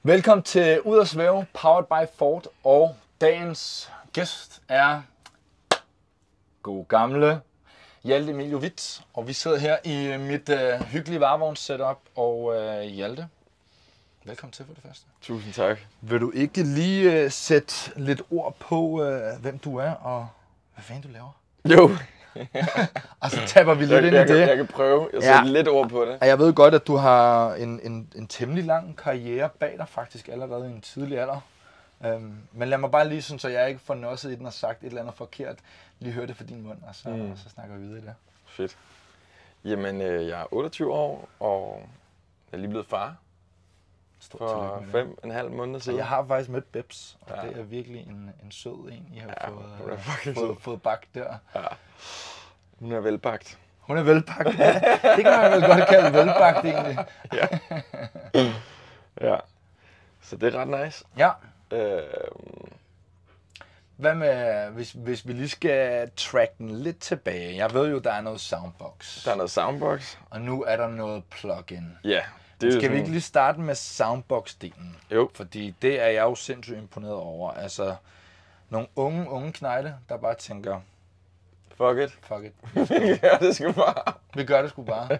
Velkommen til Ud at Svæve, powered by Ford, og dagens gæst er god gamle Hjalte Emilio Hvidt, og vi sidder her i mit hyggelige varevogns-setup, og Hjalte, velkommen til for det første. Tusind tak. Vil du ikke lige sætte lidt ord på, hvem du er, og hvad fanden du laver? Jo. Og så tapper vi lidt ind i det. Jeg kan prøve. Jeg sætter lidt ord på det. Og jeg ved godt, at du har en temmelig lang karriere bag dig, faktisk allerede i en tidlig alder. Men lad mig bare lige, så jeg ikke får nosset i den og sagt et eller andet forkert, lige høre det fra din mund, og så snakker vi videre i det. Fedt. Jamen, jeg er 28 år, og jeg er lige blevet far for 5,5 måneder siden. Og jeg har faktisk mødt Bebs, og det er virkelig en sød en, I har fået bagt der. Ja. Hun er velbagt. Hun er velbagt, ja. Det kan man vel godt kalde velbagt, egentlig. Ja. Ja. Så det er ret nice. Ja. Hvad med, hvis vi lige skal track den lidt tilbage? Jeg ved jo, der er noget soundbox. Der er noget soundbox. Og nu er der noget plugin. Ja. Skal vi ikke lige starte med soundbox-delen? Jo. Fordi det er jeg jo sindssygt imponeret over. Altså, nogle unge knejte, der bare tænker, fuck it. Ja, det skal bare. Vi gør det sgu bare.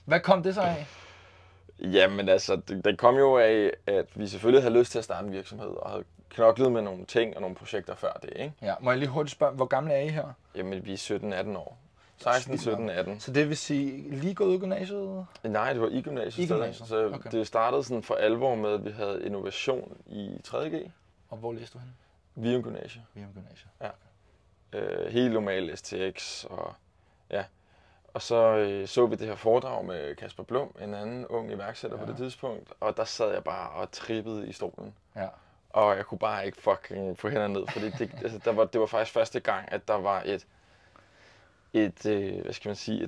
Hvad kom det så af? Jamen altså, det kom jo af, at vi selvfølgelig havde lyst til at starte en virksomhed, og havde knoklet med nogle ting og nogle projekter før det, ikke? Ja, må jeg lige hurtigt spørge, hvor gamle er I her? Jamen, vi er 17-18 år. 16, 17, 18. Så det vil sige, lige gået ud af gymnasiet? Nej, det var i gymnasiet. Så okay. Det startede sådan for alvor med, at vi havde innovation i 3.G. Og hvor læste du henne? Vium Gymnasie. Vium Gymnasie. Ja. Helt normal STX og ja. Og så vi det her foredrag med Kasper Blum, en anden ung iværksætter på det tidspunkt, og der sad jeg bare og trippede i stolen. Ja. Og jeg kunne bare ikke fucking få hænderne ned, fordi det var faktisk første gang, at der var et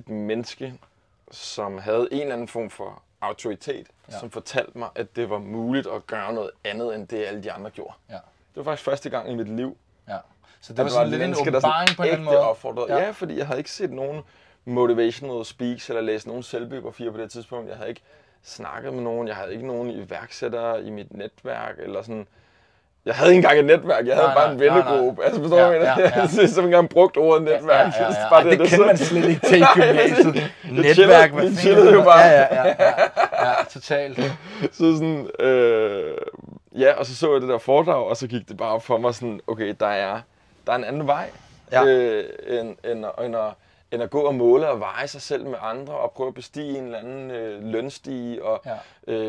menneske, som havde en eller anden form for autoritet, som fortalte mig, at det var muligt at gøre noget andet, end det alle de andre gjorde. Ja. Det var faktisk første gang i mit liv. Ja. Så det var sådan lidt en åbenbaring på en eller anden måde? Ja, fordi jeg havde ikke set nogen motivational speaks eller læst nogen selvbiografier på det tidspunkt. Jeg havde ikke snakket med nogen, jeg havde ikke nogen iværksættere i mit netværk, eller sådan. Jeg havde ikke engang et netværk, jeg havde bare en vennegruppe. Altså forstår du, jeg har ikke engang brugt ordet netværk. Det kender man slet ikke til i gymnasiet. Netværk, hvad fanden jo bare. Ja, totalt. Så sådan, og så jeg det der foredrag, og så gik det bare op for mig sådan, okay, der er en anden vej, end at gå og måle og veje sig selv med andre, og prøve at bestige en eller anden lønstige, og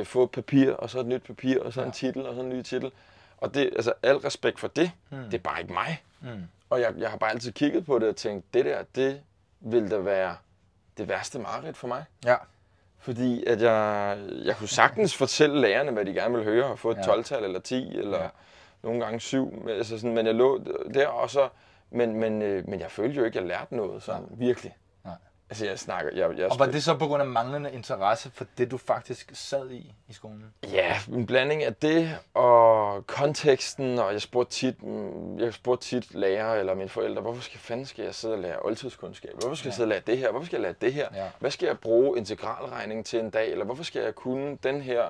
få et papir, og så et nyt papir, og så en titel, og så en ny titel. Og det, altså al respekt for det, det er bare ikke mig. Og jeg har bare altid kigget på det og tænkt, det vil da være det værste mareridt for mig. Ja. Fordi at jeg kunne sagtens fortælle lærerne, hvad de gerne ville høre, og få et 12-tal eller 10, eller nogle gange 7. Altså sådan, men jeg lå der også, men jeg følte jo ikke, at jeg lærte noget sådan virkelig. Altså og var det så på grund af manglende interesse for det, du faktisk sad i skolen? Ja, en blanding af det og konteksten, og jeg spurgte tit lærer eller mine forældre, fanden skal jeg sidde og lære oldtidskundskab? Hvorfor skal jeg sidde og lære det her? Hvorfor skal jeg lære det her? Ja. Hvad skal jeg bruge integralregning til en dag? Eller hvorfor skal jeg kunne den her?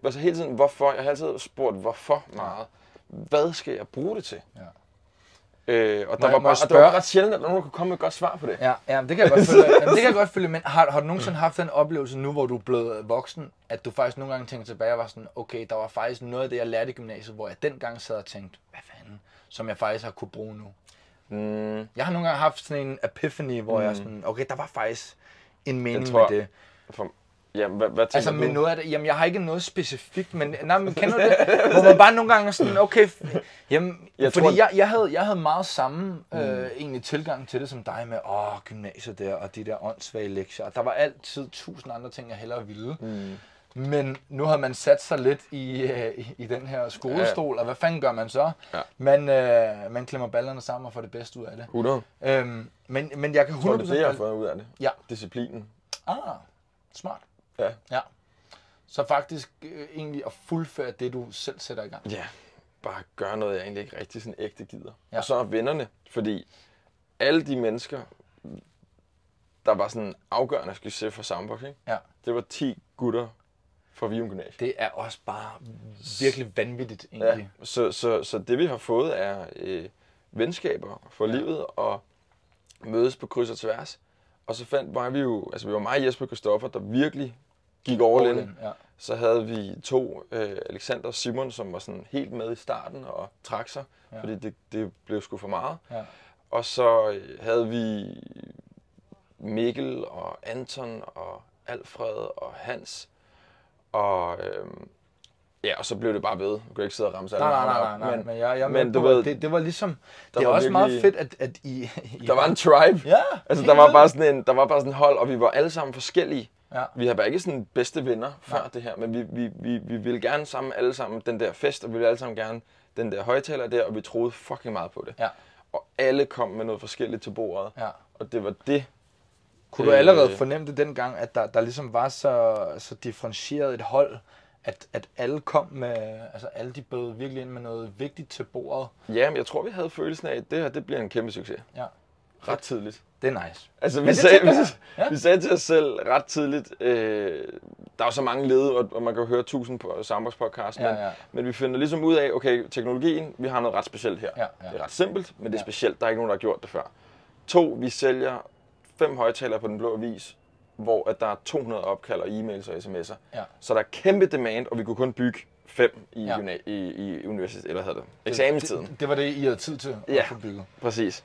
Altså hele tiden, hvorfor? Jeg har altid spurgt, hvorfor meget? Hvad skal jeg bruge det til? Ja. Og det var ret sjældent, at nogen kunne komme med et godt svar på det. Ja, det kan jeg godt følge. Det kan jeg godt følge, men har du nogensinde haft den oplevelse nu, hvor du er blevet voksen, at du faktisk nogle gange tænker tilbage og var sådan, okay, der var faktisk noget af det, jeg lærte i gymnasiet, hvor jeg dengang sad og tænkte, hvad fanden, som jeg faktisk har kunne bruge nu. Jeg har nogle gange haft sådan en epiphany, hvor jeg sådan, okay, der var faktisk en mening med det. Jamen, hvad tænker altså med noget af det, jamen jeg har ikke noget specifikt, men kender du det? Hvor man bare nogle gange er sådan, okay, jamen, jeg havde meget samme egentlig tilgang til det som dig med, gymnasiet der, og de der åndssvage lektier, og der var altid 1000 andre ting, jeg hellere ville. Men nu havde man sat sig lidt i den her skolestol, og hvad fanden gør man så? Ja. Man klemmer ballerne sammen og får det bedste ud af det. 100. Men jeg kan 100%... Tror du det, jeg har fået ud af det? Ja. Disciplinen. Smart. Ja. Så faktisk egentlig at fuldføre det, du selv sætter i gang. Ja, bare gøre noget, jeg egentlig ikke rigtig sådan ægte gider. Ja. Og så vennerne, fordi alle de mennesker, der var sådan afgørende, skal se for Soundbox, ikke? Ja. Det var 10 gutter for Vium Gymnasium. Det er også bare virkelig vanvittigt, egentlig. Ja, så det vi har fået er venskaber for livet og mødes på kryds og tværs. Og så var vi jo, altså vi var mig, Jesper og Christoffer, der virkelig gik all in. Ja. Så havde vi 2, Alexander og Simon, som var sådan helt med i starten og trak sig, fordi det blev sgu for meget. Ja. Og så havde vi Mikkel og Anton og Alfred og Hans. Og og så blev det bare ved. Du kan ikke sidde og ramse alle Nej, men jeg men du ved, det var ligesom, det var også virkelig, meget fedt, at I der var en tribe. Ja, altså der var bare sådan en hold, og vi var alle sammen forskellige. Ja. Vi har bare ikke sådan bedste venner før det her, men vi ville gerne sammen alle sammen den der fest, og vi ville alle sammen gerne den der højtaler der, og vi troede fucking meget på det. Ja. Og alle kom med noget forskelligt til bordet, og det var det. Kunne du allerede fornemme det dengang, at der ligesom var så differentieret et hold, at alle kom med, altså alle de bød virkelig ind med noget vigtigt til bordet? Ja, men jeg tror, vi havde følelsen af, at det her, det bliver en kæmpe succes. Ja. Ret tidligt. Det er nice. Altså, vi sagde til os selv ret tidligt, der er jo så mange led, og man kan jo høre 1000 på Soundbox-podcast, men vi finder ligesom ud af, okay, teknologien, vi har noget ret specielt her. Ja. Det er ret simpelt, men det er specielt. Der er ikke nogen, der har gjort det før. 2, vi sælger 5 højtalere på Den Blå Avis, hvor at der er 200 opkald og e-mails og sms'er. Ja. Så der er kæmpe demand, og vi kunne kun bygge 5 i universitet, eller hvad hedder det, eksamenstiden. Det var det, I havde tid til at få bygget. Præcis.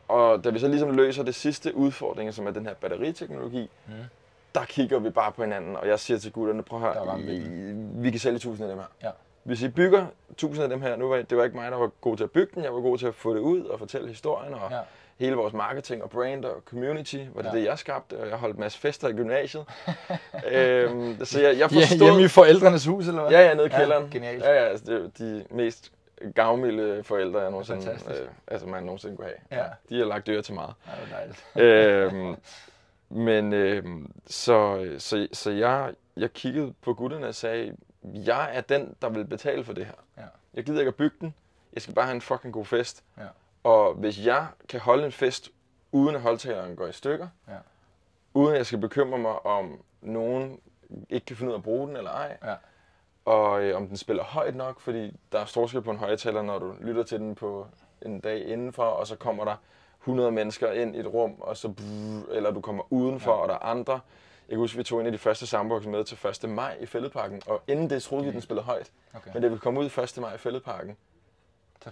Og da vi så ligesom løser det sidste udfordring, som er den her batteriteknologi, der kigger vi bare på hinanden, og jeg siger til gutterne, prøv at høre, vi kan sælge 1000 af dem her. Ja. Hvis I bygger 1000 af dem her, det var ikke mig, der var god til at bygge den, jeg var god til at få det ud og fortælle historien, og hele vores marketing og brand og community, var det jeg skabte, og jeg holdt en masse fester i gymnasiet. Så jeg forstod... Hjemme i forældrenes hus, eller hvad? Ja, nede i kælderen. Genialt. Ja, altså, det er de mest gavmilde forældre, jeg nogensinde, man nogensinde kunne have. Ja. De har lagt øre til meget. Ja, det er dejligt. Så jeg kiggede på gutterne og sagde, jeg er den, der vil betale for det her. Ja. Jeg gider ikke at bygge den. Jeg skal bare have en fucking god fest. Ja. Og hvis jeg kan holde en fest, uden at højtaleren går i stykker, uden at jeg skal bekymre mig om nogen ikke kan finde ud af at bruge den eller ej, og om den spiller højt nok, fordi der er forskel på en højtaler, når du lytter til den på en dag indenfor, og så kommer der 100 mennesker ind i et rum, og så eller du kommer udenfor, og der er andre. Jeg kan huske, vi tog en af de første Soundbox med til 1. maj i Fælledparken, og inden det troede vi, den spillede højt. Okay. Men da vi kom ud 1. maj i Fælledparken, så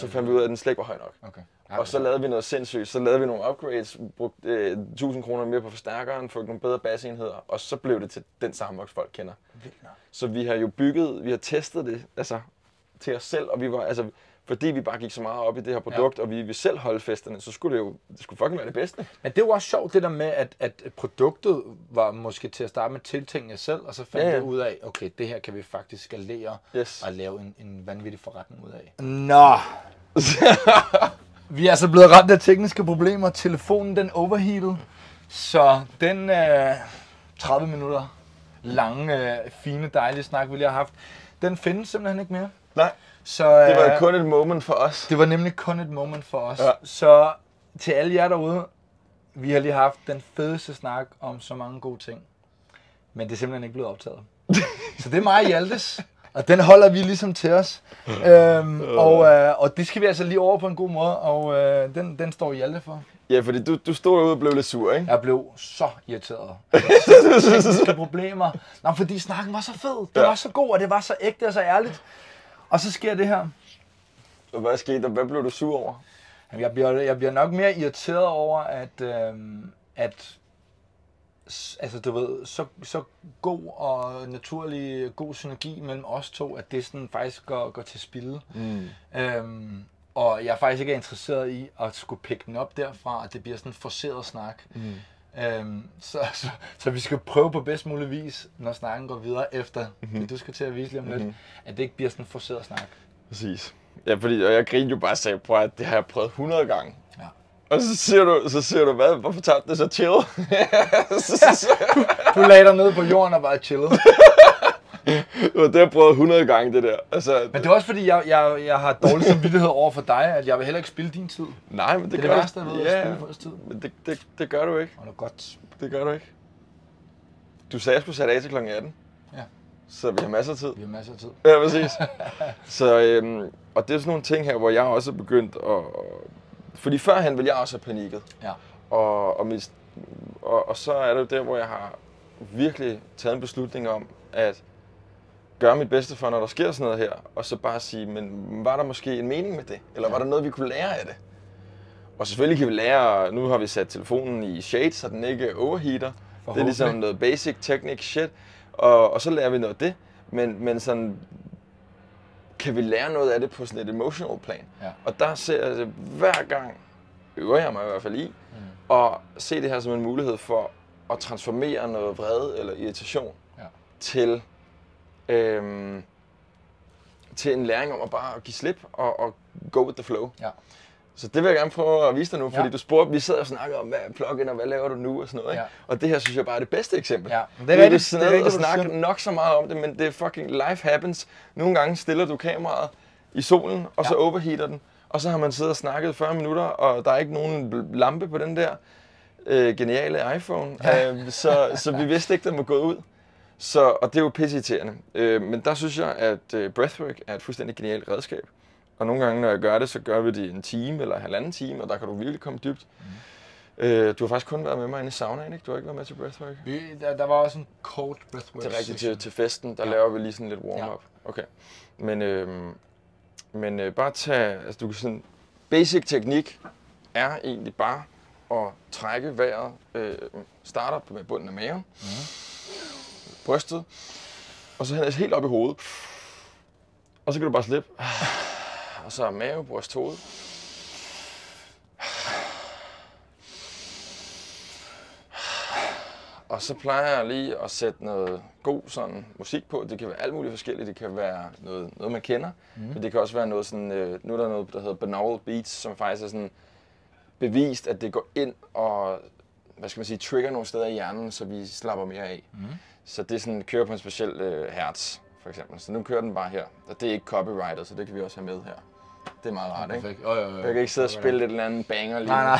fandt vi ud af, at den slet ikke var høj nok. Okay. Og så lavede vi noget sindssygt. Så lavede vi nogle upgrades, brugte 1000 kroner mere på forstærkeren, fik nogle bedre bassenheder, og så blev det til den Soundbox, folk kender. Så vi har jo vi har testet det til os selv, og vi var, fordi vi bare gik så meget op i det her produkt, og vi vil selv holde festerne, så skulle det skulle fucking være det bedste. Men det var også sjovt det der med, at produktet var måske til at starte med tiltænkt jer selv, og så fandt jeg ud af, okay, det her kan vi faktisk skalere og lave en vanvittig forretning ud af. Nå! Vi er altså blevet ramt af tekniske problemer. Telefonen den overheated, så den 30 minutter lange, fine, dejlige snak, vi lige har haft, den findes simpelthen ikke mere. Nej. Så, det var kun et moment for os. Det var nemlig kun et moment for os. Ja. Så til alle jer derude, vi har lige haft den fedeste snak om så mange gode ting. Men det er simpelthen ikke blevet optaget. Så det er mig og Hjaltes, og den holder vi ligesom til os. Og det skal vi altså lige over på en god måde, og den står Hjalte for. Ja, fordi du stod derude og blev lidt sur, ikke? Jeg blev så irriteret. Tekniske problemer. Nå, fordi snakken var så fed. Den var så god, og det var så ægte og så ærligt. Og så sker det her. Og hvad skete der? Hvad blev du sur over? Jeg bliver nok mere irriteret over, at altså du ved, så god og naturlig god synergi mellem os to, at det sådan faktisk går til spilde. Og jeg er faktisk ikke interesseret i at skulle pikke den op derfra, at det bliver sådan en forceret snak. Så vi skal prøve på bedst mulig vis, når snakken går videre efter det, du skal til at vise lige om lidt, at det ikke bliver sådan en forceret snak. Præcis. Ja, fordi og jeg grinede jo bare og sagde, prøv at det har jeg prøvet 100 gange. Ja. Og så siger du, hvad? Hvorfor tager du det så chill? Du lagde dig ned på jorden og bare chillede. Det har jeg prøvet 100 gange, det der. Men det er også fordi, jeg har dårlig samvittighed over for dig, at jeg vil heller ikke spille din tid. Nej, men det gør du. Det er det værste, jeg ved at spille folks tid. Men det gør du ikke. Og det er godt. Det gør du ikke. Du sagde, at jeg skulle sætte af til kl. 18. Ja. Så vi har masser af tid. Vi har masser af tid. Ja, præcis. Så, og det er sådan nogle ting her, hvor jeg også er begyndt at... Fordi førhen ville jeg også have panikket. Ja. Og så er det jo der, hvor jeg har virkelig taget en beslutning om, at gøre mit bedste for, når der sker sådan noget her, og så bare sige, men var der måske en mening med det? Eller var der noget, vi kunne lære af det? Og selvfølgelig kan vi lære, nu har vi sat telefonen i shade, så den ikke overheater. Det er ligesom noget basic technique shit, og så lærer vi noget af det. Men sådan, kan vi lære noget af det på sådan et emotional plan? Ja. Og der ser jeg det hver gang, øver jeg mig i hvert fald i, og se det her som en mulighed for at transformere noget vrede eller irritation til en læring om at bare give slip og go with the flow. Ja. Så det vil jeg gerne prøve at vise dig nu, fordi du spurgte, vi sidder og snakker om, hvad er plugin og hvad laver du nu og sådan noget, ikke? Ja. Og det her synes jeg bare er det bedste eksempel. Ja. Det er rigtigt, det er rigtigt, at snakke nok så meget om det, men det er fucking life happens. Nogle gange stiller du kameraet i solen, og så overheater den, og så har man siddet og snakket 40 minutter, og der er ikke nogen lampe på den der geniale iPhone, så vi vidste ikke, den var gået ud. Og det er jo pisseirriterende. Men der synes jeg, at breathwork er et fuldstændig genialt redskab. Og nogle gange, når jeg gør det, så gør vi det i en time eller halvanden time, og der kan du virkelig komme dybt. Du har faktisk kun været med mig inde i saunaen, ikke? Du har ikke været med til breathwork? Der var også en cold breathwork. Det er rigtigt til festen, der laver vi lige sådan lidt warm-up. Ja. Okay. Men bare tage, altså du kan sådan, basic teknik er egentlig bare at trække vejret, starter med bunden af maven, brystet, og så helt op i hovedet. Og så kan du bare slippe. Og så mave, bryst, hoved. Og så plejer jeg lige at sætte noget god sådan musik på. Det kan være alt muligt forskelligt. Det kan være noget man kender. Men det kan også være noget sådan, nu er der noget, der hedder binaural beats, som faktisk er sådan bevist, at det går ind og, hvad skal man sige, trigger nogle steder i hjernen, så vi slapper mere af. Så det er sådan, kører på en speciel hertz, for eksempel. Så nu kører den bare her. Og det er ikke copyrightet, så det kan vi også have med her. Det er meget rart, ikke? Jeg kan ikke sidde og spille et eller andet banger lige. Nej.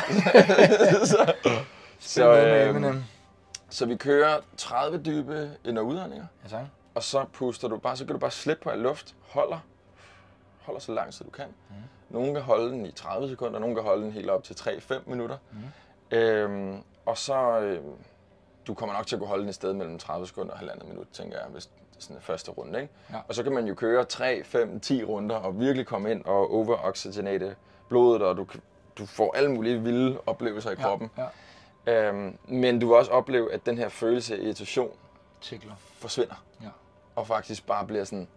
Så vi kører 30 dybe ind- og udåndinger. Ja, tak. Og så puster du bare, så kan du bare slippe på al luft. Holder så lang tid du kan. Nogle kan holde den i 30 sekunder, nogle kan holde den helt op til 3-5 minutter. Og så, du kommer nok til at kunne holde den et sted mellem 30 sekunder og 1,5 minut, tænker jeg, hvis det er sådan første runde, ikke? Ja. Og så kan man jo køre 3, 5, 10 runder og virkelig komme ind og overoxygenate blodet, og du får alle mulige vilde oplevelser i kroppen. Ja. Men du vil også opleve, at den her følelse af irritation forsvinder. Ja. Og faktisk bare bliver sådan,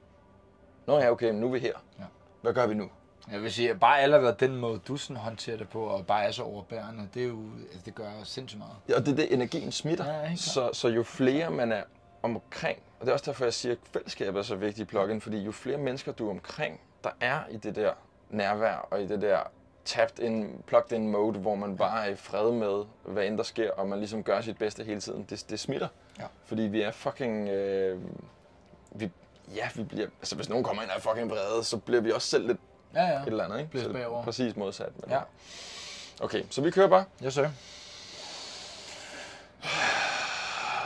nå ja, okay, nu er vi her. Ja. Hvad gør vi nu? Jeg vil sige, at bare allerede den måde, du sådan håndterer det på, og bare er så overbærende, det er jo, altså det gør sindssygt meget. Ja, og det er det, energien smitter. Ja, så jo flere man er omkring, og det er også derfor, jeg siger, at fællesskabet er så vigtigt i plugin, fordi jo flere mennesker du er omkring, der er i det der nærvær, og i det der plugged in mode, hvor man bare er i fred med, hvad end der sker, og man ligesom gør sit bedste hele tiden, det smitter. Ja. Fordi vi er fucking... vi bliver... Altså, hvis nogen kommer ind og er fucking vrede, så bliver vi også selv lidt et eller andet, ikke? Så præcis modsat. Men okay, så vi kører bare. Yes, sir.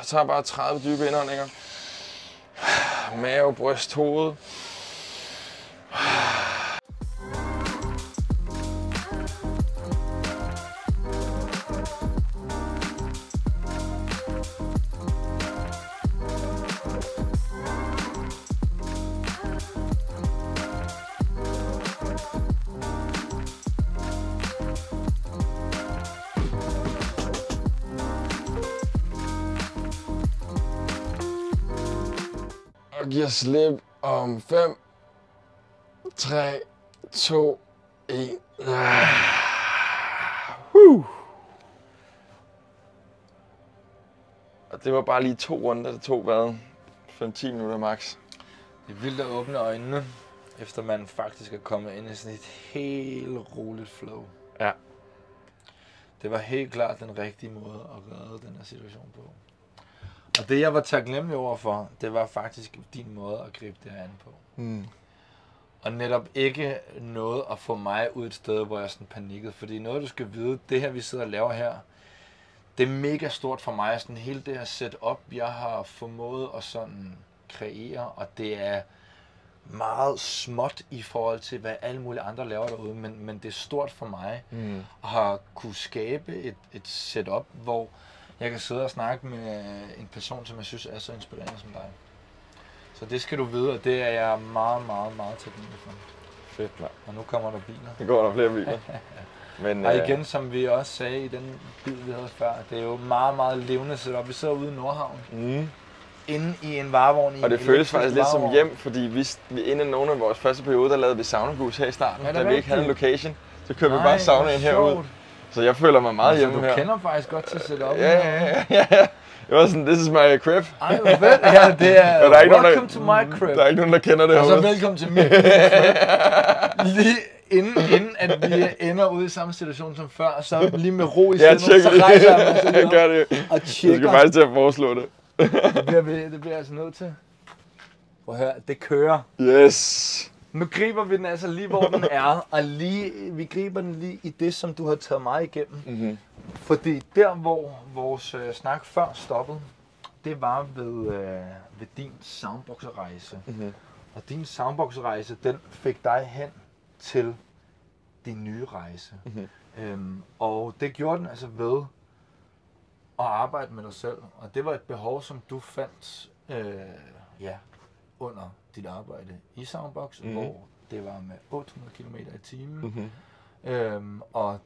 Så tager bare 30 dybe indåndinger. Mave, bryst, hoved. Og giver slip om 5, 3, 2, 1. Og det var bare lige 2 runder, det tog hvad? 5-10 minutter max. Det er vildt at åbne øjnene, efter man faktisk er kommet ind i sådan et helt roligt flow. Ja. Det var helt klart den rigtige måde at redde den her situation på. Og det jeg var taknemmelig overfor, det var faktisk din måde at gribe det her an på. Og netop ikke noget at få mig ud et sted, hvor jeg sådan panikkede. Fordi noget du skal vide, det her vi sidder og laver her, det er mega stort for mig. Sådan hele det her setup, jeg har formået at sådan kreere, og det er meget småt i forhold til, hvad alle mulige andre laver derude, men det er stort for mig at kunne skabe et setup, hvor jeg kan sidde og snakke med en person, som jeg synes er så inspirerende som dig. Så det skal du vide, og det er jeg meget, meget, meget taknemmelig for. Fedt, mand. Og nu kommer der biler. Nu går der flere biler. Men, og igen, som vi også sagde i den bil, vi havde før, det er jo meget, meget levende setup. Vi sidder ude i Nordhavn. Inde i en varevogn. Og det føles faktisk lidt som hjem, fordi vi inden nogle af vores første periode, der lavede vi saunabus her i starten, da vi ikke havde en location. Så kørte vi bare saunaen herud. Så jeg føler mig meget hjemme her. Du kender faktisk godt til setup. Ja. Det var sådan, this is my crib. Ej, hvor fedt. Ja, det er welcome to my crib. Der er ikke nogen, der kender det herude. Og så velkommen til min crib. Lige inden at vi ender ude i samme situation som før, så lige med ro i stedet, så rejser jeg mig så gør det. Og tjekker. Du skal faktisk til at foreslå det. Det bliver jeg altså nødt til. Prøv at høre, det kører. Yes. Nu griber vi den altså lige, hvor den er, og vi griber den lige i det, som du har taget mig igennem. Fordi der, hvor vores snak før stoppede, det var ved din soundboxerrejse. Og din soundboxerrejse, den fik dig hen til din nye rejse. Og det gjorde den altså ved at arbejde med dig selv. Og det var et behov, som du fandt under dit arbejde i Soundbox, hvor det var med 800 km i timen. Og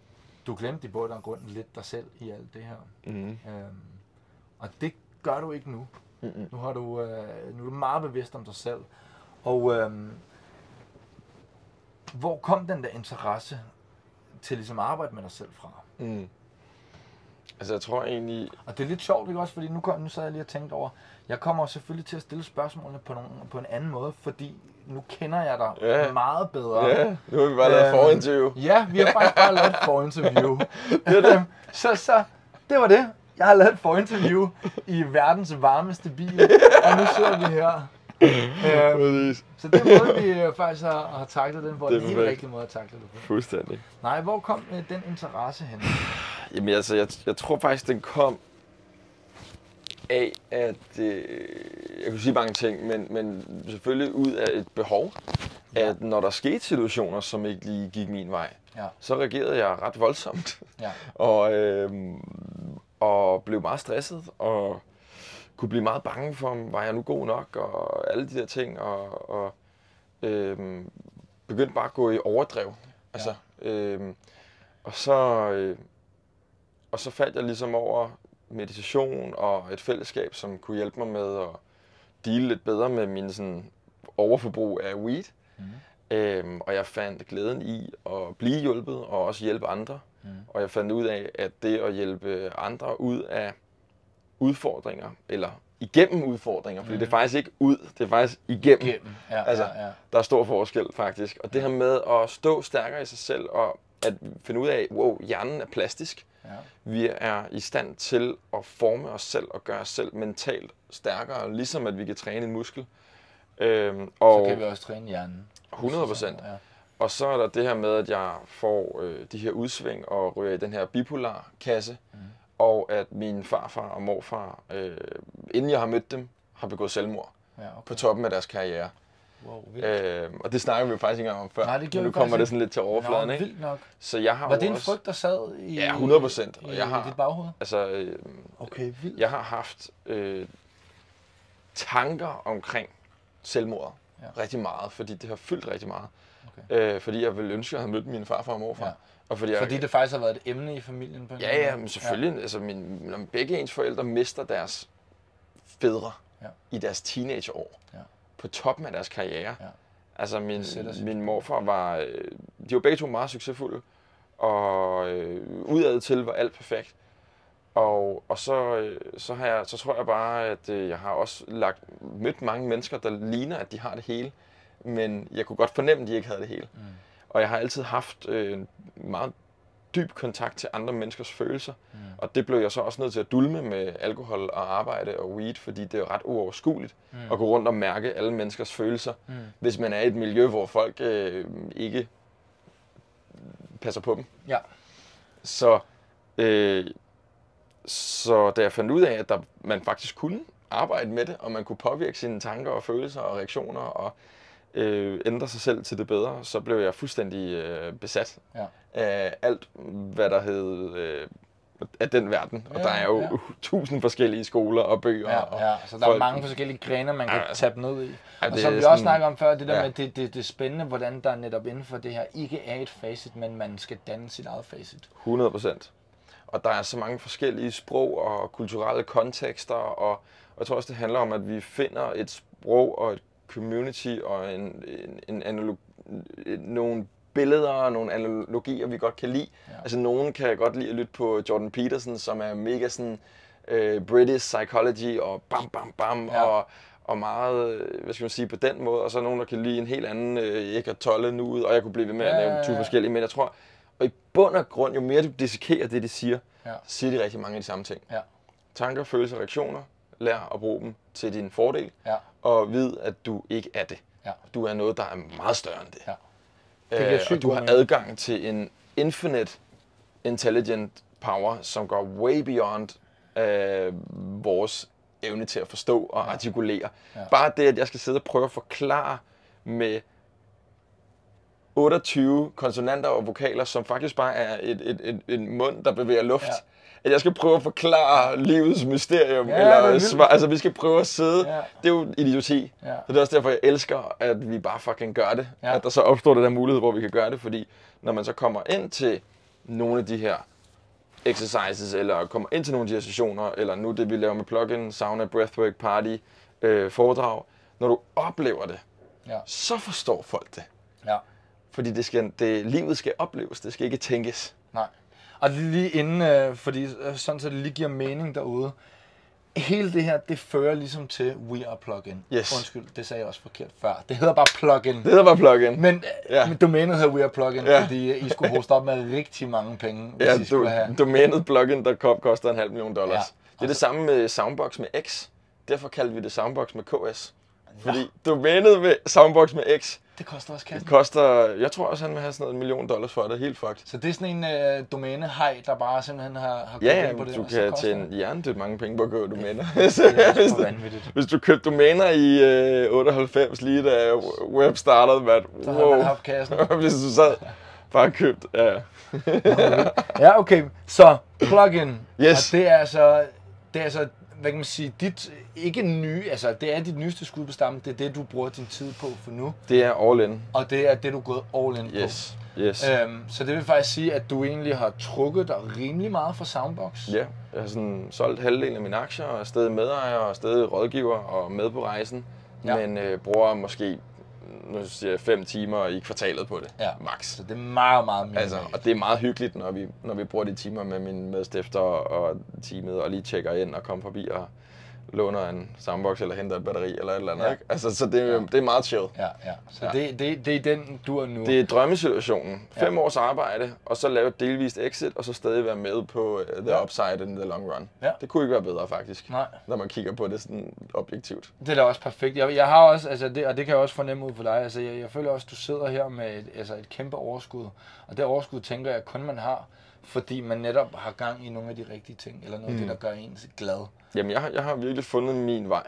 du glemte i bund og grund lidt dig selv i alt det her. Og det gør du ikke nu. Nu er du meget bevidst om dig selv. Og hvor kom den der interesse til ligesom at arbejde med dig selv fra? Altså jeg tror egentlig... Og det er lidt sjovt, ikke også? Fordi nu sad jeg lige og tænkte over, jeg kommer selvfølgelig til at stille spørgsmålene på en anden måde, fordi nu kender jeg dig meget bedre. Ja, nu har vi bare lavet forinterview. Ja, vi har faktisk bare lavet et forinterview. Så det var det. Jeg har lavet et forinterview i verdens varmeste bil, og nu sidder vi her. Så det måde, vi faktisk har taklet den på, det er en helt rigtig måde at takle det på. Fuldstændig. Nej, hvor kom den interesse hen? Jamen altså, jeg tror faktisk, den kom af, at jeg kunne sige mange ting, men selvfølgelig ud af et behov, at når der skete situationer, som ikke lige gik min vej, så reagerede jeg ret voldsomt. Og blev meget stresset, og kunne blive meget bange for, var jeg nu god nok, og alle de der ting, og begyndte bare at gå i overdrev. Altså, og så faldt jeg ligesom over meditation og et fællesskab, som kunne hjælpe mig med at deale lidt bedre med min sådan overforbrug af weed. Og jeg fandt glæden i at blive hjulpet og også hjælpe andre. Og jeg fandt ud af, at det at hjælpe andre ud af udfordringer, eller igennem udfordringer, fordi det er faktisk ikke ud, det er faktisk igennem. Der er stor forskel faktisk. Og det her med at stå stærkere i sig selv og at finde ud af, wow, hjernen er plastisk. Vi er i stand til at forme os selv og gøre os selv mentalt stærkere, ligesom at vi kan træne en muskel. Så kan vi også træne hjernen. 100%. Og så er der det her med, at jeg får de her udsving og ryger i den her bipolar kasse, og at min farfar og morfar, inden jeg har mødt dem, har begået selvmord på toppen af deres karriere. Wow, og det snakker vi jo faktisk ikke engang om før. Nej, det nu kommer det sådan lidt til overfladen, ikke? Vildt nok. Så jeg har var det en frygt, der sad i, 100%. Og jeg har, dit baghoved? Altså, okay, vildt. Jeg har haft tanker omkring selvmord rigtig meget, fordi det har fyldt rigtig meget. Okay. Fordi jeg ville ønske, at jeg havde mødt min farfar og morfar. Og fordi det faktisk har været et emne i familien på en måde? Ja, men selvfølgelig. Altså, når begge ens forældre mister deres fædre i deres teenageår, på toppen af deres karriere. Altså min morfar var, de var begge to meget succesfulde, og udad til var alt perfekt. Og så tror jeg bare, at jeg har også mødt mange mennesker, der ligner, at de har det hele, men jeg kunne godt fornemme, at de ikke havde det hele. Og jeg har altid haft meget dyb kontakt til andre menneskers følelser, og det blev jeg så også nødt til at dulme med alkohol og arbejde og weed, fordi det er ret uoverskueligt at gå rundt og mærke alle menneskers følelser, hvis man er i et miljø, hvor folk ikke passer på dem. Så da jeg fandt ud af, at man faktisk kunne arbejde med det, og man kunne påvirke sine tanker og følelser og reaktioner og ændre sig selv til det bedre, så blev jeg fuldstændig besat af alt, hvad der hed af den verden. Og der er jo 1000 forskellige skoler og bøger. Så der er mange forskellige grene, man kan tabe ned i. Og som vi også snakker om før, det der med, det er spændende, hvordan der netop inden for det her ikke er et facit, men man skal danne sit eget facit. 100%. Og der er så mange forskellige sprog og kulturelle kontekster, og jeg tror også, det handler om, at vi finder et sprog og et community og nogle billeder og nogle analogier, vi godt kan lide. Altså, nogen kan godt lide at lytte på Jordan Peterson, som er mega sådan British psychology og bam, bam, bam, og meget, hvad skal man sige, på den måde. Og så er nogen, der kan lide en helt anden Eckhart Tolle nu, og jeg kunne blive ved med at nævne 2 forskellige, men jeg tror, og i bund og grund, jo mere du dissekerer det, de siger, så siger de rigtig mange af de samme ting. Tanker, følelser, reaktioner, lær at bruge dem til din fordel, og vid, at du ikke er det. Du er noget, der er meget større end det. Og du har adgang til en infinite intelligent power, som går way beyond vores evne til at forstå og artikulere. Bare det, at jeg skal sidde og prøve at forklare med 28 konsonanter og vokaler, som faktisk bare er en mund, der bevæger luft. At jeg skal prøve at forklare livets mysterium, eller svar, altså vi skal prøve at sidde. Det er jo idioti. Så det er også derfor, jeg elsker, at vi bare fucking gør det. At der så opstår den der mulighed, hvor vi kan gøre det, fordi når man så kommer ind til nogle af de her exercises, eller kommer ind til nogle af de her sessioner, eller nu det vi laver med plugin, sauna, breathwork, party, foredrag, når du oplever det, så forstår folk det. Fordi livet skal opleves, det skal ikke tænkes. Nej. Og lige inden, fordi sådan så det lige giver mening derude, hele det her, det fører ligesom til We Are Plugin. Undskyld, det sagde jeg også forkert før. Det hedder bare Plugin. Det hedder bare Plugin. Men domænet hedder We Are Plugin, fordi I skulle hoste op med rigtig mange penge, hvis I skulle have. Domænet plugin.com koster $500,000. Det er det samme med Soundbox med X. Derfor kaldte vi det Soundbox med KS. Fordi domænet med Soundbox med X, det koster også kassen. Det koster, jeg tror også, han vil have sådan noget $1 million for det, helt fucked. Så det er sådan en domænehej, der bare simpelthen har købt ind på det. Ja, du kan tjene hjernedødt mange penge på at købe domæner. Det er vanvittigt. Hvis du købte domæner i 98, lige da web startede, så havde man haft kassen. Hvis du så bare købt, Ja, okay. Så plugin. Yes. Og det er altså, hvad kan man sige, dit ikke nye, altså det er dit nyeste skud på stammen, det er det, du bruger din tid på for nu. Det er all in. Og det er det, du er gået all in på. Yes. Så det vil faktisk sige, at du egentlig har trukket dig rimelig meget fra Soundbox. Ja, jeg har sådan solgt halvdelen af mine aktier, og er stadig medejer, og stadig rådgiver og med på rejsen. Men bruger måske, nu siger jeg, 5 timer i kvartalet på det, max. Så det er meget, meget minimalt. Altså, og det er meget hyggeligt, når vi bruger de timer med mine medstifter og teamet, og lige tjekker ind og kommer forbi og låner en soundbox eller henter et batteri eller et eller andet. Ikke? Altså, så det er meget chill. Så det er den, du er nu. Det er drømmesituationen. 5 års arbejde, og så lave et delvist exit, og så stadig være med på the upside in the long run. Det kunne ikke være bedre, faktisk. Nej. Når man kigger på det sådan objektivt. Det er da også perfekt. Jeg har også, altså det, og det kan jeg også fornemme ud for dig, altså jeg føler også, at du sidder her med et kæmpe overskud. Og det overskud tænker jeg kun man har, fordi man netop har gang i nogle af de rigtige ting, eller noget af det, der gør en glad. Jamen, jeg har virkelig fundet min vej.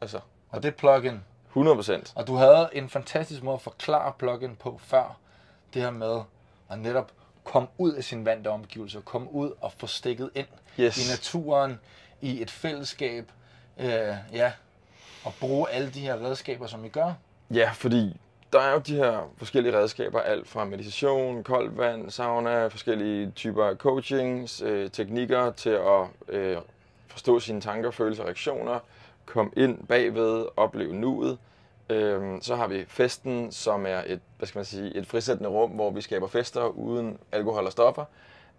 Altså. Og det er plugin. 100%. Og du havde en fantastisk måde at forklare plugin på før. Det her med at netop komme ud af sin vante omgivelser, komme ud og få stikket ind i naturen, i et fællesskab, og bruge alle de her redskaber, som I gør. Ja, fordi der er jo de her forskellige redskaber, alt fra meditation, koldt vand, sauna, forskellige typer coaching, teknikker til at forstå sine tanker, følelser og reaktioner, komme ind bagved, opleve nuet. Så har vi festen, som er et frisættende rum, hvor vi skaber fester uden alkohol og stoffer.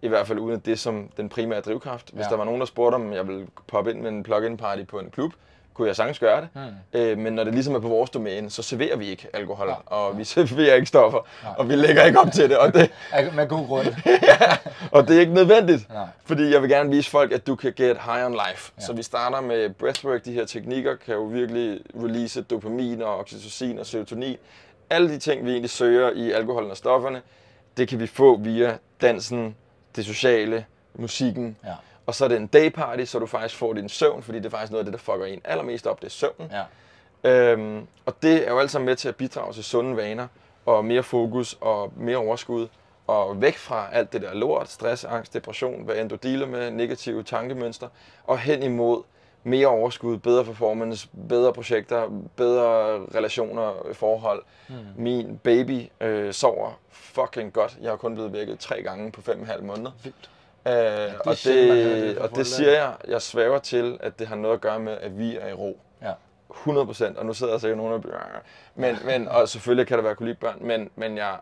I hvert fald uden det som den primære drivkraft. Hvis der var nogen, der spurgte, om jeg ville poppe ind med en plug-in party på en klub, kunne jeg sagtens gøre det. Men når det ligesom er på vores domæne, så serverer vi ikke alkohol, og vi serverer ikke stoffer, og vi lægger ikke op til det. Og det med god grund. Og det er ikke nødvendigt, fordi jeg vil gerne vise folk, at du kan get high on life. Så vi starter med breathwork. De her teknikker kan jo virkelig release dopamin og oxytocin og serotonin. Alle de ting, vi egentlig søger i alkoholen og stofferne, det kan vi få via dansen, det sociale, musikken. Og så er det en day party, så du faktisk får din søvn, fordi det er faktisk noget af det, der fucker en allermest op, det er søvnen. Ja. Og det er jo altså med til at bidrage til sunde vaner, og mere fokus og mere overskud, og væk fra alt det der lort, stress, angst, depression, hvad end du dealer med, negative tankemønstre, og hen imod mere overskud, bedre performance, bedre projekter, bedre relationer, forhold. Min baby sover fucking godt. Jeg har kun blevet vækket 3 gange på 5,5 måneder. Vildt. Og det siger jeg svæver til, at det har noget at gøre med, at vi er i ro. Ja. 100%, og nu sidder der sikkert nogen men og selvfølgelig kan der være kolibørn, men jeg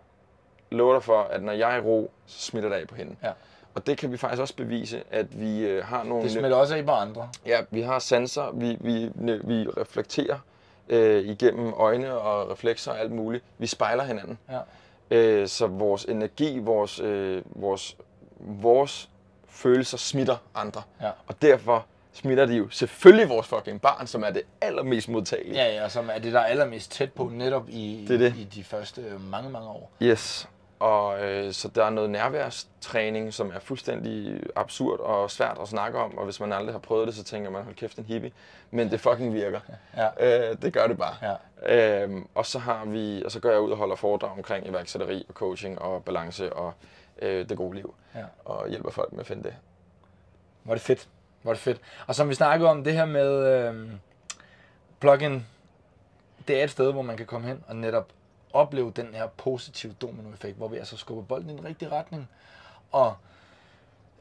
lover dig for, at når jeg er i ro, så smitter det af på hende. Ja. Og det kan vi faktisk også bevise, at vi har nogle... Det smitter også af på andre. Ja, vi har sanser, vi reflekterer igennem øjne og reflekser og alt muligt. Vi spejler hinanden. Ja. Så vores energi, vores følelser smitter andre. Ja. Og derfor smitter de jo selvfølgelig vores fucking barn, som er det allermest modtagelige. Ja, som er det, der er allermest tæt på netop i de første mange år. Yes. Og så der er noget nærværstræning, som er fuldstændig absurd og svært at snakke om, og hvis man aldrig har prøvet det, så tænker man, hold kæft en hippie. Men det fucking virker. Ja. Det gør det bare. Ja. Og så går jeg ud og holder foredrag omkring iværksætteri og coaching og balance og det gode liv. Ja. Og hjælper folk med at finde det. Hvor er det fedt. Og som vi snakkede om, det her med plugin, det er et sted, hvor man kan komme hen og netop opleve den her positive dominoeffekt, hvor vi altså skubber bolden i den rigtige retning. Og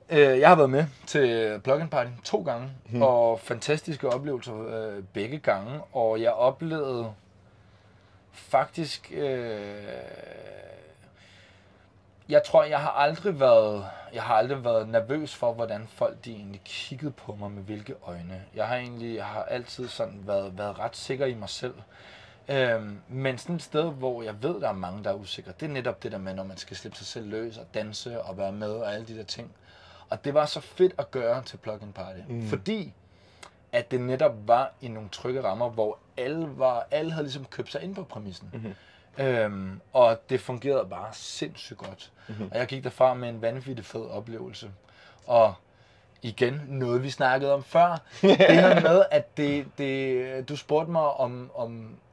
jeg har været med til Plugin Party 2 gange, og fantastiske oplevelser begge gange, og jeg oplevede faktisk, jeg tror, jeg har aldrig været nervøs for, hvordan folk de egentlig kiggede på mig med hvilke øjne. Jeg har altid sådan været ret sikker i mig selv. Men sådan et sted, hvor jeg ved, der er mange, der er usikre, det er netop det der med, når man skal slippe sig selv løs og danse og være med og alle de der ting. Og det var så fedt at gøre til Plugin Party, fordi at det netop var i nogle trygge rammer, hvor alle havde ligesom købt sig ind på præmissen. Og det fungerede bare sindssygt godt. Og jeg gik derfra med en vanvittig fed oplevelse. Og igen, noget vi snakkede om før, det her med, at du spurgte mig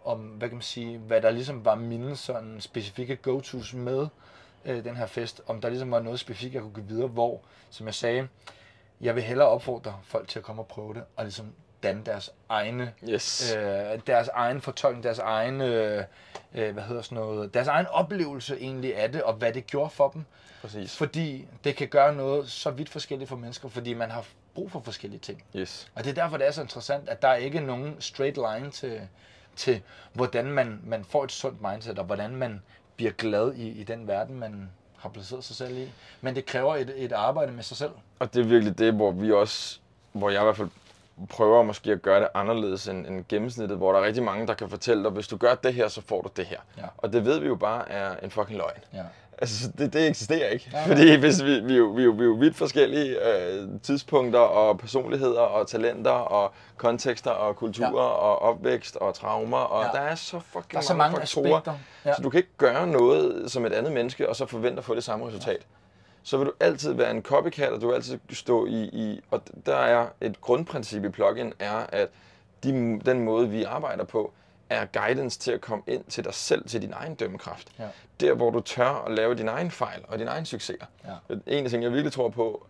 om hvad kan man sige, hvad der ligesom var mine sådan specifikke go-tos med den her fest, om der ligesom var noget specifikt, jeg kunne give videre, hvor, som jeg sagde, jeg vil hellere opfordre folk til at komme og prøve det, og ligesom danne deres egne, deres egen fortolkning, deres egen, deres egen oplevelse egentlig af det, og hvad det gjorde for dem. Præcis. Fordi det kan gøre noget så vidt forskelligt for mennesker, fordi man har brug for forskellige ting. Yes. Og det er derfor, det er så interessant, at der er ikke nogen straight line til hvordan man får et sundt mindset, og hvordan man bliver glad i den verden, man har placeret sig selv i. Men det kræver et arbejde med sig selv. Og det er virkelig det, hvor jeg i hvert fald prøver måske at gøre det anderledes end gennemsnittet, hvor der er rigtig mange, der kan fortælle dig, hvis du gør det her, så får du det her. Ja. Og det ved vi jo bare er en fucking løgn. Ja. Altså, det eksisterer ikke. Ja. Fordi hvis vi er jo vidt forskellige tidspunkter og personligheder og talenter og kontekster og kulturer og opvækst og traumer, og der er så fucking mange faktorer. Ja. Så du kan ikke gøre noget som et andet menneske, og så forvente at få det samme resultat. Så vil du altid være en copycat, og du vil altid stå og der er et grundprincip i plugin, er, at den måde, vi arbejder på, er guidance til at komme ind til dig selv, til din egen dømmekraft. Ja. Der, hvor du tør at lave din egen fejl og din egen succeser. Ja. En af de ting, jeg virkelig tror på,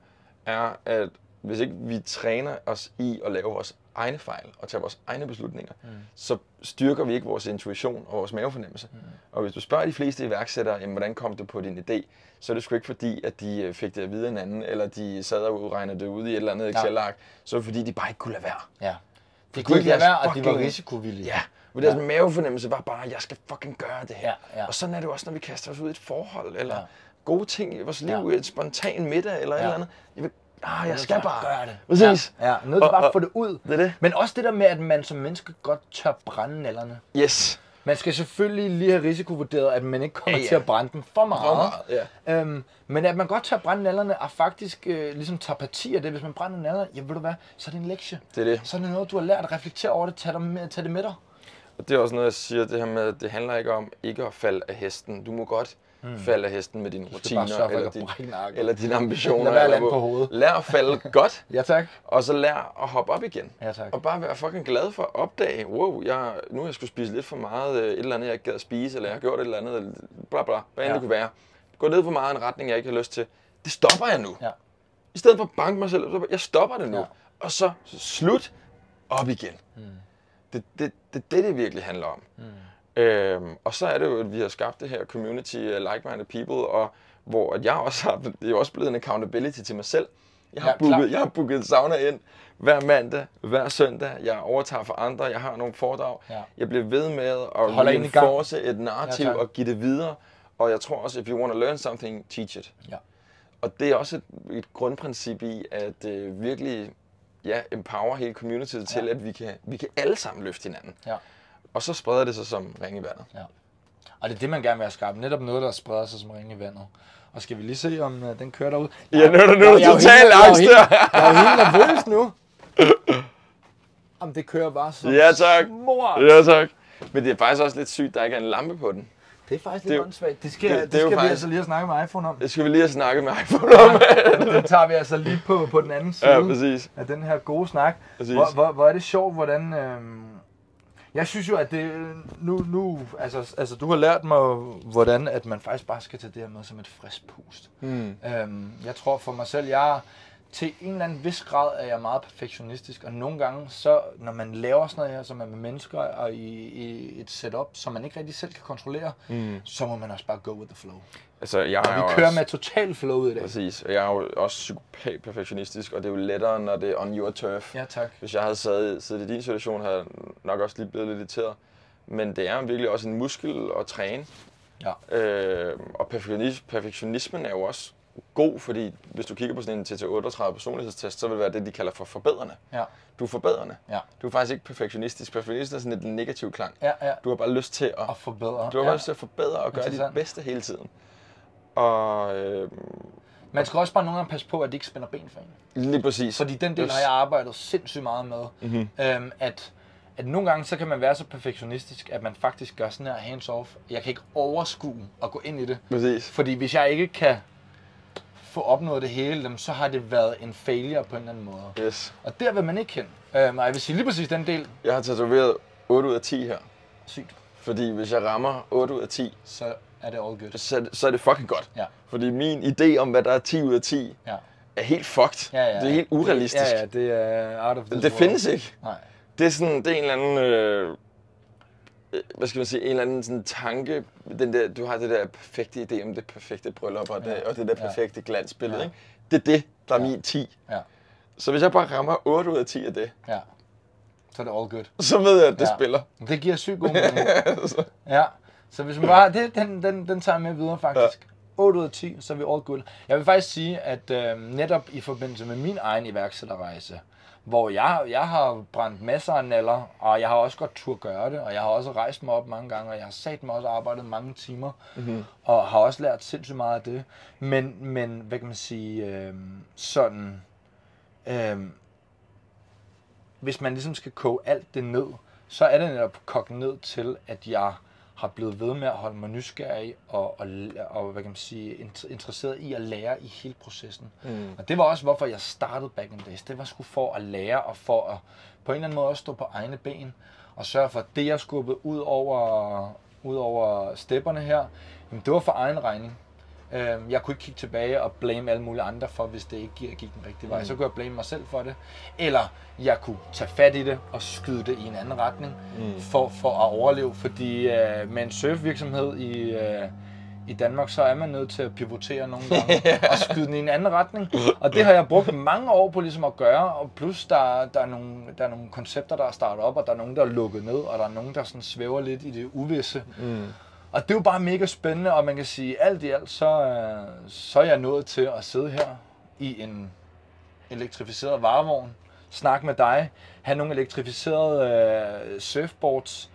er, at hvis ikke vi træner os i at lave vores egne fejl og tage vores egne beslutninger, så styrker vi ikke vores intuition og vores mavefornemmelse. Og hvis du spørger de fleste iværksættere, jamen, hvordan kom du på din idé, så er det sgu ikke fordi, at de fik det at vide en anden, eller de sad og udregnede det ude i et eller andet Excel-ark, så er det fordi, de bare ikke kunne lade være. Ja. De kunne ikke lade være, og de var risikovillige. Ja. Men deres mavefornemmelse var bare, at jeg skal fucking gøre det her. Ja. Og sådan er det jo også, når vi kaster os ud i et forhold, eller gode ting i vores liv, et spontan middag, eller et eller andet. Jeg skal bare gøre det. Præcis. Ja. Nødt til bare at få det ud. Det er det. Men også det der med, at man som menneske godt tør brænde nallerne. Yes. Man skal selvfølgelig lige have risikovurderet, at man ikke kommer til at brænde dem for meget. Men at man godt tør brænde nallerne, og faktisk ligesom tager parti af det. Hvis man brænder nallerne, ved du hvad, så er det en lektie. Det er det. Så er det noget, du har lært at reflektere over det, tag det med dig. Og det er også noget, jeg siger, det her med, at det handler ikke om ikke at falde af hesten. Du må godt Fald af hesten med dine rutiner, eller dine ambitioner. Lad være på hovedet. Lær at falde godt. Ja, tak. Og så lær at hoppe op igen. Ja, tak. Og bare være fucking glad for at opdage, wow, nu har jeg skulle spise lidt for meget, et eller andet, jeg ikke gad at spise, eller jeg har gjort et eller andet, bla bla, hvad end det kunne være. Gå ned for meget en retning, jeg ikke har lyst til. Det stopper jeg nu. Ja. I stedet for at banke mig selv, jeg stopper det nu. Ja. Og så slut op igen. Det virkelig handler om. Og så er det jo, at vi har skabt det her community, like-minded people, og hvor at jeg også har, det er jo også blevet en accountability til mig selv. Jeg har booket sauna ind hver mandag, hver søndag. Jeg overtager for andre, jeg har nogle foredrag. Ja. Jeg bliver ved med at reinforce et narrativ og give det videre. Og jeg tror også, if you want to learn something, teach it. Ja. Og det er også et grundprincip i at virkelig empower hele communityet til, at vi kan alle sammen løfte hinanden. Ja. Og så spreder det sig som ringe i vandet. Ja. Og det er det, man gerne vil have skabt. Netop noget, der spreder sig som ringe i vandet. Og skal vi lige se, om den kører derud? Ja, nu er der totalt angst der. Jeg er helt nervøs nu. Jamen, det kører bare så smart. Ja, tak. Men det er faktisk også lidt sygt, der ikke er en lampe på den. Det er faktisk lidt åndssvagt. Det skal vi altså lige have snakket med iPhone om. Det skal vi lige have snakket med iPhone om. Den tager vi altså lige på den anden side af den her gode snak. Hvor er det sjovt, hvordan... Jeg synes jo, at det nu altså du har lært mig, hvordan at man faktisk bare skal tage det her med som et frisk pust. Jeg tror for mig selv, til en eller anden vis grad er jeg meget perfektionistisk, og nogle gange, så når man laver sådan noget her, som er med mennesker og i et setup, som man ikke rigtig selv kan kontrollere, så må man også bare go with the flow. Altså, vi kører med total flow i dag. Præcis, og jeg er jo også psykopat perfektionistisk, og det er jo lettere, når det er on your turf. Ja, tak. Hvis jeg havde siddet i din situation, havde jeg nok også lige blevet lidt irriteret. Men det er virkelig også en muskel at træne. Ja. Og perfektionismen er jo også god, fordi hvis du kigger på sådan en TT38 personlighedstest, så vil det være det, de kalder for forbedrende. Ja. Du er forbedrende. Ja. Du er faktisk ikke perfektionistisk. Perfektionist er sådan lidt en negativ klang. Ja, ja. Du har bare lyst til at forbedre. Du har bare lyst til at forbedre og gøre dit bedste hele tiden. Og man skal også bare nogle gange passe på, at det ikke spænder ben for en. Lige præcis. Fordi den del har jeg arbejdet sindssygt meget med. At nogle gange så kan man være så perfektionistisk, at man faktisk gør sådan her hands off. Jeg kan ikke overskue at gå ind i det. Præcis. Fordi hvis jeg ikke kan få opnået det hele, så har det været en failure på en eller anden måde. Yes. Og der vil man ikke hen. Og jeg vil sige lige præcis den del. Jeg har tatoveret 8 ud af 10 her. Sygt. Fordi hvis jeg rammer 8 ud af 10, så er det all good. Så er det fucking godt. Ja. Fordi min idé om, hvad der er 10 ud af tid, er helt fucked. Ja, ja. Det er helt urealistisk. Ja, det er out of this Det findes ikke. Nej. Det er sådan, det er en eller anden, hvad skal man sige, en eller anden sådan tanke, du har det der perfekte idé om det perfekte bryllup og det der perfekte glansbillede, ikke? Det er det, der er min 10. Ja. Så hvis jeg bare rammer 8 ud af 10 af det, så er det all good. Så ved jeg, at det spiller. Det giver sygt god mening. Ja. Så hvis man bare, den tager jeg med videre faktisk. 8 ud af 10, så er vi all good. Jeg vil faktisk sige, at netop i forbindelse med min egen iværksætterrejse, hvor jeg har brændt masser af naller, og jeg har også godt tur gøre det, og jeg har også rejst mig op mange gange, og jeg har sat mig også arbejdet mange timer, og har også lært sindssygt meget af det. Men hvad kan man sige, hvis man ligesom skal koge alt det ned, så er det netop kogt ned til, at jeg har blevet ved med at holde mig nysgerrig og hvad kan man sige, interesseret i at lære i hele processen. Og det var også, hvorfor jeg startede Back in Days. Det var sgu for at lære og for at på en eller anden måde også stå på egne ben og sørge for, at det jeg skubbede ud over stepperne her, jamen, det var for egen regning. Jeg kunne ikke kigge tilbage og blame alle mulige andre for, hvis det ikke gik den rigtige vej. Så kunne jeg blame mig selv for det. Eller jeg kunne tage fat i det og skyde det i en anden retning for at overleve. Fordi med en surfvirksomhed i Danmark, så er man nødt til at pivotere nogle gange og skyde den i en anden retning. Og det har jeg brugt mange år på ligesom at gøre. Og plus der er nogle koncepter, der er startet op, og der er nogen, der er lukket ned, og der er nogen, der sådan svæver lidt i det uvisse. Og det er jo bare mega spændende, og man kan sige, alt i alt, så er jeg nået til at sidde her i en elektrificeret varevogn, snakke med dig, have nogle elektrificerede surfboards,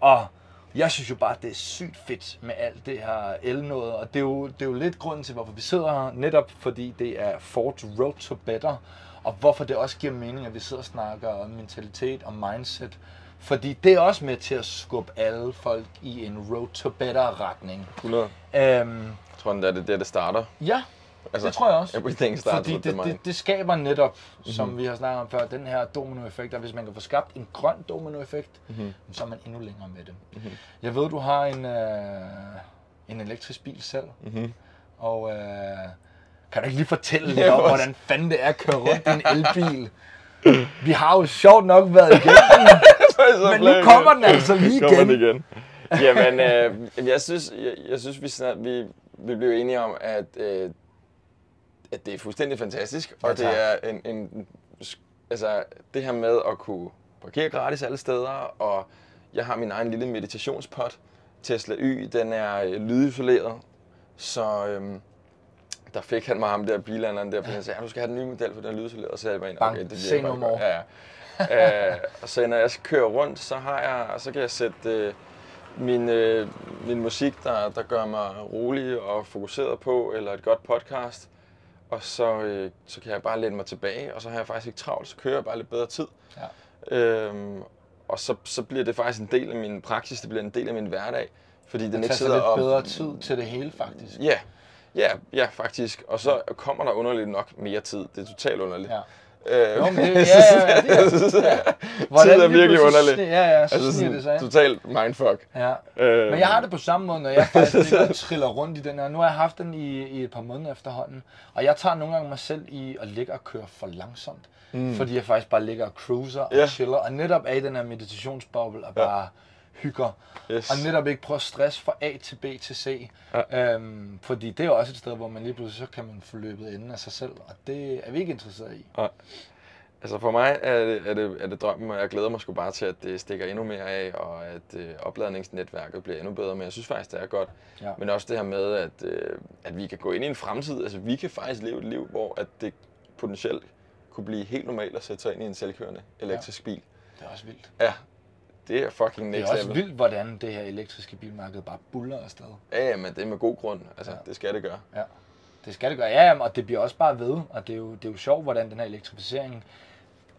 og jeg synes jo bare, at det er sygt fedt med alt det her el-noget, og det er jo lidt grunden til, hvorfor vi sidder her, netop fordi det er Ford Road to Better, og hvorfor det også giver mening, at vi sidder og snakker om mentalitet og mindset, Fordi det er også med til at skubbe alle folk i en road to better retning. 100. Jeg tror, det starter. Ja, altså, det tror jeg også. Everything starts fordi with the mind. Det skaber netop, som vi har snakket om før, den her dominoeffekt, og hvis man kan få skabt en grøn dominoeffekt, så er man endnu længere med det. Jeg ved, du har en elektrisk bil selv, og kan du ikke lige fortælle lidt om, hvordan fanden det er at køre rundt i en elbil? Vi har jo sjovt nok været igennem den, men nu kommer den altså lige igen. Jamen, jeg synes vi blev enige om, at det er fuldstændig fantastisk, og det er altså det her med at kunne parkere gratis alle steder, og jeg har min egen lille meditationspot, Tesla Y, den er lydisoleret, så der fik han mig ham der bilhandleren der, for han sagde, du skal have den nye model, for den er lydisoleret, og så sagde jeg bare, okay, det bliver bare godt. Ja. Og så når jeg kører rundt, så kan jeg sætte min musik, der gør mig rolig og fokuseret på, eller et godt podcast, og så kan jeg bare læne mig tilbage, og så har jeg faktisk ikke travlt, så kører jeg bare lidt bedre tid. Ja. Og så bliver det faktisk en del af min praksis, det bliver en del af min hverdag, fordi den ikke sidder op. lidt bedre tid til det hele, faktisk. Ja, faktisk. Og så kommer der underligt nok mere tid. Det er totalt underligt. Ja. Hvordan tid er virkelig underligt. Ja, så sniger det sig ind. Totalt mindfuck. Ja. Men jeg har det på samme måde, når jeg faktisk ikke triller rundt i den her. Nu har jeg haft den i et par måneder efterhånden, og jeg tager nogle gange mig selv i at ligge og køre for langsomt. Fordi jeg faktisk bare ligger og cruiser og chiller, og netop er i den her meditationsboble og bare hygger. Yes. Og netop ikke prøve at stresse fra A til B til C. Ja. Fordi det er jo også et sted, hvor man lige pludselig så kan man få løbet enden af sig selv, og det er vi ikke interesseret i. Ja. Altså for mig er det drømmen, og jeg glæder mig sgu bare til, at det stikker endnu mere af, og at opladningsnetværket bliver endnu bedre. Men jeg synes faktisk, det er godt. Ja. Men også det her med, at vi kan gå ind i en fremtid. Altså vi kan faktisk leve et liv, hvor at det potentielt kunne blive helt normalt at sætte sig ind i en selvkørende elektrisk bil. Det er også vildt. Ja. Det er fucking next level. Det er også vildt, hvordan det her elektriske bilmarked bare buller afsted. Ja, men det er med god grund. Altså, det skal det gøre. Ja, det skal det gøre. Ja, og det bliver også bare ved. Og det er jo sjovt, hvordan den her elektrificering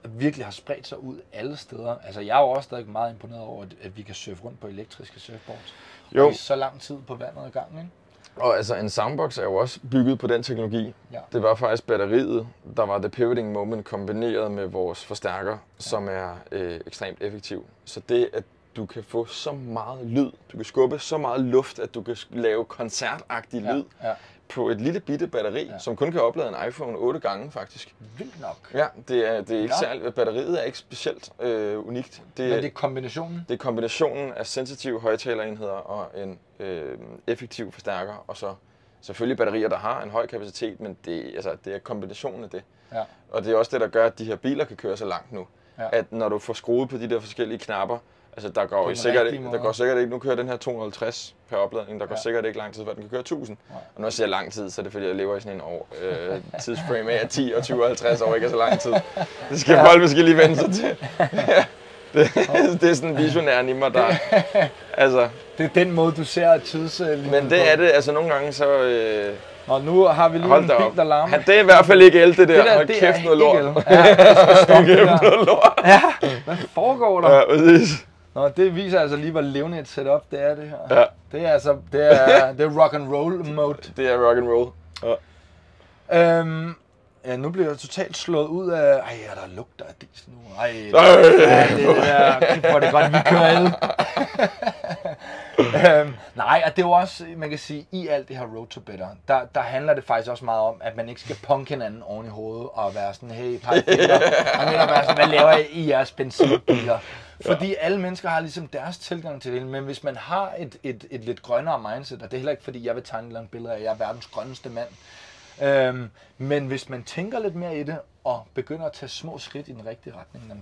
virkelig har spredt sig ud alle steder. Altså, jeg er jo også stadig meget imponeret over, at vi kan surfe rundt på elektriske surfboards. Jo. I så lang tid på vandet ad gangen, ikke? Og altså, en soundbox er jo også bygget på den teknologi. Ja. Det var faktisk batteriet, der var the pivoting moment kombineret med vores forstærker, som er ekstremt effektiv. Så det, at du kan få så meget lyd, du kan skubbe så meget luft, at du kan lave koncertagtig lyd på et lille bitte batteri, som kun kan oplade en iPhone 8 gange faktisk. Vildt nok. Ja, det er ikke særligt. Batteriet er ikke specielt unikt. Men det er kombinationen? Det er kombinationen af sensitive højtalerenheder og en effektiv forstærker, og så selvfølgelig batterier, der har en høj kapacitet, men det er kombinationen af det. Ja. Og det er også det, der gør, at de her biler kan køre så langt nu. Ja. At når du får skruet på de der forskellige knapper, altså der går sikkert ikke, nu kører den her 250 per opladning, der går sikkert ikke lang tid, før den kan køre 1000. Ja. Og når jeg siger lang tid, så er det fordi, jeg lever i sådan en tidsframe af 10 og 20 og 50 år, ikke er så lang tid. Det skal folk måske lige vende sig til. Det er sådan visionæren i mig, der... Altså, det er den måde, du ser tidslinjen. Men det er det, altså nogle gange så... Og nu har vi lige en bil, der larmer. Det er i hvert fald ikke el, det der. Hold kæft noget lort. Ja, hvad foregår der? Ja, præcis. Nå, det viser altså lige, hvor levende et setup det er, det her. Ja. Det er altså, det er rock and roll mode. Det er rock and roll. Ja. Ja, nu bliver jeg totalt slået ud af... Ej, der lugter af diesel nu. Ej, det er hvor det godt, vi kører el. Nej, og det er jo også, man kan sige, i alt det her road to better, der handler det faktisk også meget om, at man ikke skal punke hinanden oven i hovedet og være sådan, hey, pejfinger, og netop være sådan, hvad laver I i jeres benzinbiler? Fordi alle mennesker har ligesom deres tilgang til det, men hvis man har et lidt grønnere mindset, og det er heller ikke fordi, jeg vil tegne et eller andet billede af, at jeg er verdens grønneste mand, men hvis man tænker lidt mere i det, og begynder at tage små skridt i den rigtige retning,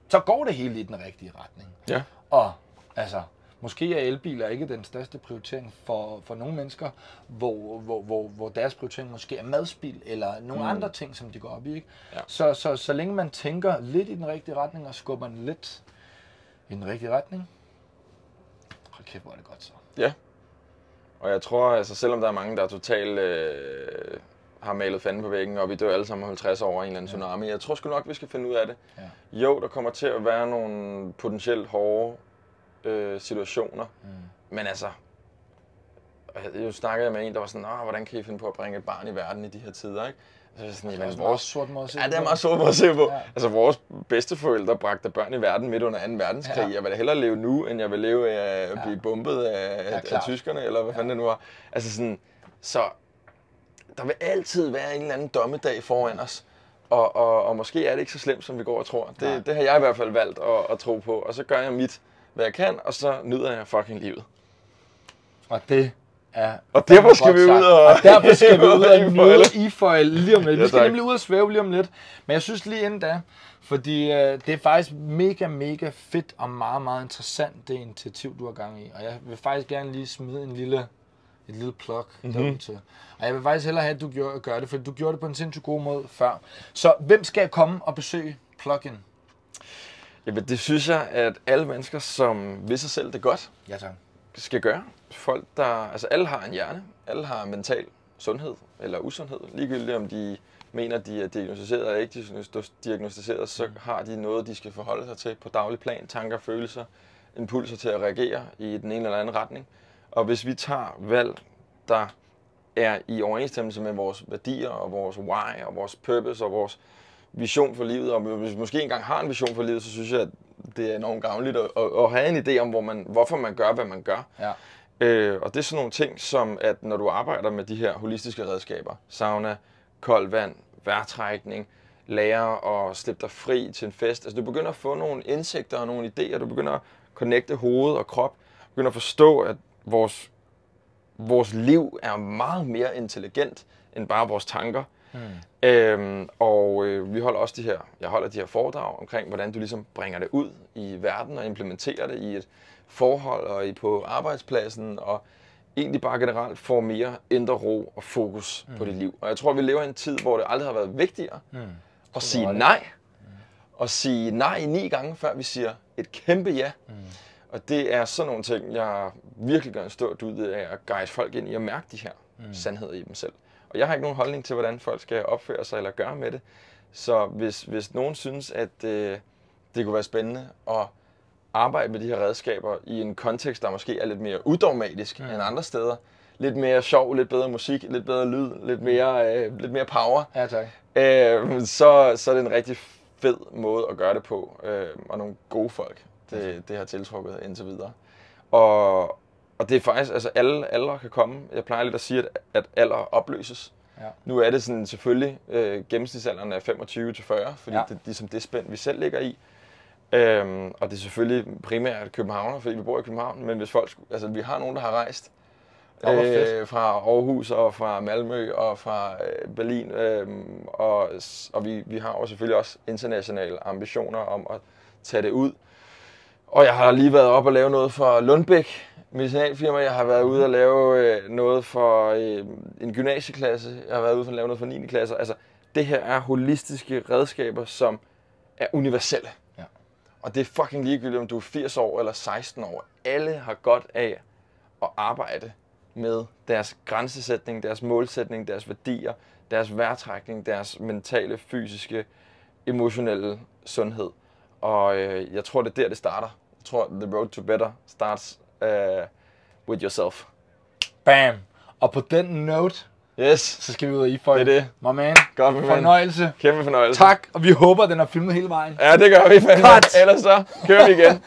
så går det hele i den rigtige retning. Ja. Og altså, måske er elbiler ikke den største prioritering for nogle mennesker, hvor deres prioritering måske er madspil eller nogle andre ting, som de går op i. Ikke? Ja. Så længe man tænker lidt i den rigtige retning og skubber den lidt i den rigtige retning, hold kæft, hvor er det godt så. Ja. Og jeg tror, altså selvom der er mange, der totalt har malet fanden på væggen, og vi dør alle sammen 50 år over en eller anden tsunami. Jeg tror sgu nok, vi skal finde ud af det. Ja. Jo, der kommer til at være nogle potentielt hårde situationer, men altså, jeg snakkede med en, der var sådan, hvordan kan I finde på at bringe et barn i verden i de her tider, ikke? Så sådan, det er meget sort måde at se på. Ja, det er meget sort måde at se på. Ja. Altså, vores bedsteforældre bragte børn i verden midt under 2. verdenskrig. Ja. Jeg vil da hellere leve nu, end jeg vil leve af at blive bombet af tyskerne, eller hvad fanden det nu var. Altså sådan, så der vil altid være en eller anden dommedag foran os. Og måske er det ikke så slemt, som vi går og tror. Det har jeg i hvert fald valgt at tro på. Og så gør jeg mit, hvad jeg kan, og så nyder jeg fucking livet. Og det er... Og derfor skal vi ud og derfor skal vi ud og møde Ifoyle lige om lidt. Vi skal nemlig ud og svæve lige om lidt. Men jeg synes lige inden da, fordi det er faktisk mega fedt og meget interessant, det initiativ, du har gang i. Og jeg vil faktisk gerne lige smide et lille plug derude til. Og jeg vil faktisk hellere have, at du gør det, for du gjorde det på en sindssygt god måde før. Så hvem skal komme og besøge Plug-in? Jamen, det synes jeg, at alle mennesker, som vil sig selv det godt, skal gøre. Folk, altså alle har en hjerne, alle har mental sundhed eller usundhed. Ligegyldigt om de mener, de er diagnosticeret eller ikke diagnosticeret, så har de noget, de skal forholde sig til på daglig plan. Tanker, følelser, impulser til at reagere i den ene eller anden retning. Og hvis vi tager valg, der er i overensstemmelse med vores værdier og vores why og vores purpose og vores vision for livet, og hvis vi måske engang har en vision for livet, så synes jeg, at det er enormt gavnligt at have en idé om, hvorfor man gør, hvad man gør. Ja. Og det er sådan nogle ting, som at når du arbejder med de her holistiske redskaber, sauna, koldt vand, vejrtrækning, lære at slippe dig fri til en fest, altså du begynder at få nogle indsigter og nogle idéer, du begynder at connecte hoved og krop, du begynder at forstå, at vores liv er meget mere intelligent end bare vores tanker. Vi holder også jeg holder de her foredrag omkring, hvordan du ligesom bringer det ud i verden og implementerer det i et forhold og på arbejdspladsen, og egentlig bare generelt får mere indre ro og fokus på dit liv. Og jeg tror, vi lever i en tid, hvor det aldrig har været vigtigere at sige nej. Og sige nej 9 gange, før vi siger et kæmpe ja. Og det er sådan nogle ting, jeg virkelig gør en stor ud af at guide folk ind i at mærke de her sandheder i dem selv. Og jeg har ikke nogen holdning til, hvordan folk skal opføre sig eller gøre med det. Så hvis nogen synes, at det kunne være spændende at arbejde med de her redskaber i en kontekst, der måske er lidt mere udogmatisk end andre steder, lidt mere sjov, lidt bedre musik, lidt bedre lyd, lidt mere power, så er det en rigtig fed måde at gøre det på, og nogle gode folk, det har tiltrukket indtil videre. Og det er faktisk, altså alle aldre kan komme. Jeg plejer lidt at sige, at alder opløses. Ja. Nu er det sådan selvfølgelig, gennemsnitsalderen er 25-40, fordi det er ligesom det spænd, vi selv ligger i. Og det er selvfølgelig primært københavner, fordi vi bor i København, men hvis folk, altså vi har nogen, der har rejst fra Aarhus og fra Malmø og fra Berlin, og vi har jo selvfølgelig også internationale ambitioner om at tage det ud. Og jeg har lige været op og lave noget for Lundbæk medicinalfirma. Jeg har været ude og lave noget for en gymnasieklasse. Jeg har været ude og lave noget for 9. klasse. Altså, det her er holistiske redskaber, som er universelle. Ja. Og det er fucking ligegyldigt, om du er 80 år eller 16 år. Alle har godt af at arbejde med deres grænsesætning, deres målsætning, deres værdier, deres vejrtrækning, deres mentale, fysiske, emotionelle sundhed. Og jeg tror, det er der, det starter. Jeg tror, the road to better starts with yourself. Bam! Og på den note, så skal vi ud af Ifoyle. Det er det. My man. Godt, fornøjelse. Kæmpe fornøjelse. Tak, og vi håber, den har filmet hele vejen. Ja, det gør vi. Ellers så kører vi igen.